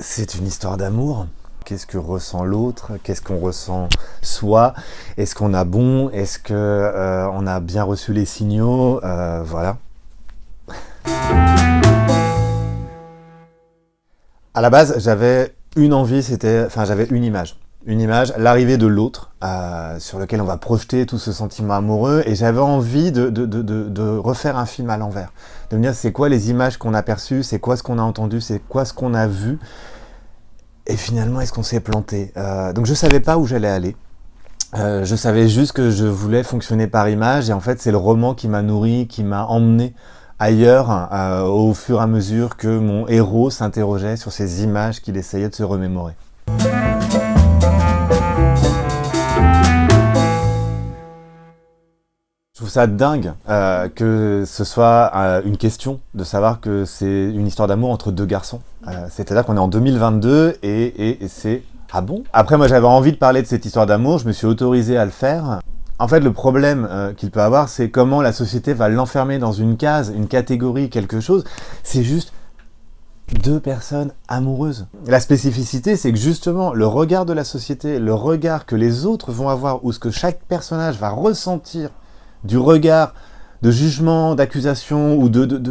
C'est une histoire d'amour. Qu'est-ce que ressent l'autre? Qu'est-ce qu'on ressent soi? Est-ce qu'on a bon? Est-ce que on a bien reçu les signaux? Voilà. À la base, j'avais une envie, j'avais une image. Une image, l'arrivée de l'autre, sur lequel on va projeter tout ce sentiment amoureux, et j'avais envie de refaire un film à l'envers. De me dire, c'est quoi les images qu'on a perçues, c'est quoi ce qu'on a entendu, c'est quoi ce qu'on a vu, et finalement, est-ce qu'on s'est planté? Donc je savais pas où j'allais aller. Je savais juste que je voulais fonctionner par image, et en fait, c'est le roman qui m'a nourri, qui m'a emmené ailleurs, au fur et à mesure que mon héros s'interrogeait sur ces images qu'il essayait de se remémorer. Je trouve ça dingue que ce soit une question de savoir que c'est une histoire d'amour entre deux garçons. C'est-à-dire qu'on est en 2022 et c'est... Ah bon? Après, moi, j'avais envie de parler de cette histoire d'amour, je me suis autorisé à le faire. En fait, le problème qu'il peut avoir, c'est comment la société va l'enfermer dans une case, une catégorie, quelque chose. C'est juste deux personnes amoureuses. La spécificité, c'est que justement, le regard de la société, le regard que les autres vont avoir, ou ce que chaque personnage va ressentir du regard de jugement, d'accusation ou de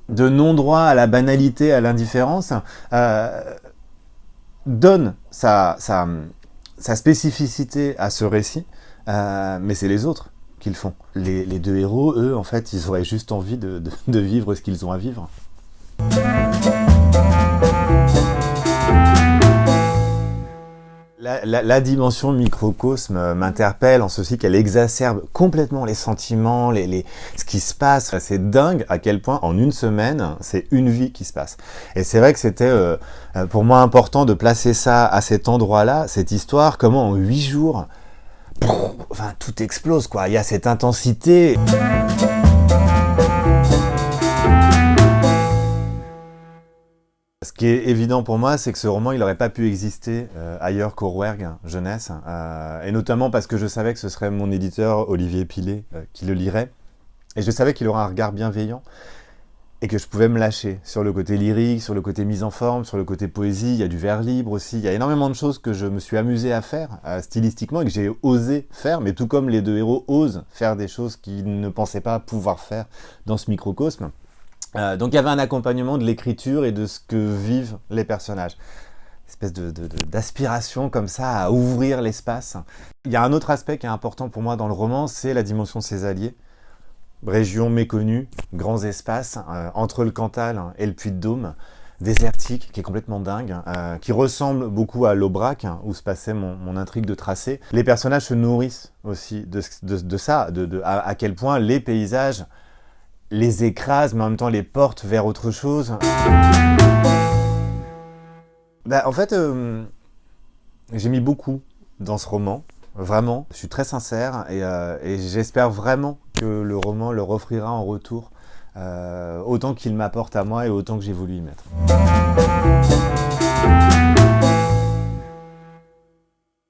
non-droit à la banalité, à l'indifférence, donne sa spécificité à ce récit, mais c'est les autres qui le font. Les deux héros, eux, en fait, ils auraient juste envie de vivre ce qu'ils ont à vivre. La dimension microcosme m'interpelle en ceci qu'elle exacerbe complètement les sentiments, ce qui se passe. C'est dingue à quel point en une semaine, c'est une vie qui se passe. Et c'est vrai que c'était pour moi important de placer ça à cet endroit-là, cette histoire, comment en 8 jours, tout explose, quoi. Il y a cette intensité. Ce qui est évident pour moi, c'est que ce roman, il n'aurait pas pu exister ailleurs qu'au Rouergue Jeunesse, et notamment parce que je savais que ce serait mon éditeur, Olivier Pilet, qui le lirait, et je savais qu'il aurait un regard bienveillant, et que je pouvais me lâcher sur le côté lyrique, sur le côté mise en forme, sur le côté poésie. Il y a du vers libre aussi, il y a énormément de choses que je me suis amusé à faire stylistiquement, et que j'ai osé faire, mais tout comme les deux héros osent faire des choses qu'ils ne pensaient pas pouvoir faire dans ce microcosme. Donc il y avait un accompagnement de l'écriture et de ce que vivent les personnages. Une espèce d'aspiration comme ça à ouvrir l'espace. Il y a un autre aspect qui est important pour moi dans le roman, c'est la dimension césalier. Région méconnue, grands espaces, entre le Cantal et le Puy-de-Dôme, désertique, qui est complètement dingue, qui ressemble beaucoup à l'Aubrac, où se passait mon intrigue de tracé. Les personnages se nourrissent aussi de ça, à quel point les paysages les écrasent, mais en même temps les portent vers autre chose. En fait, j'ai mis beaucoup dans ce roman, vraiment. Je suis très sincère et j'espère vraiment que le roman leur offrira en retour autant qu'il m'apporte à moi et autant que j'ai voulu y mettre.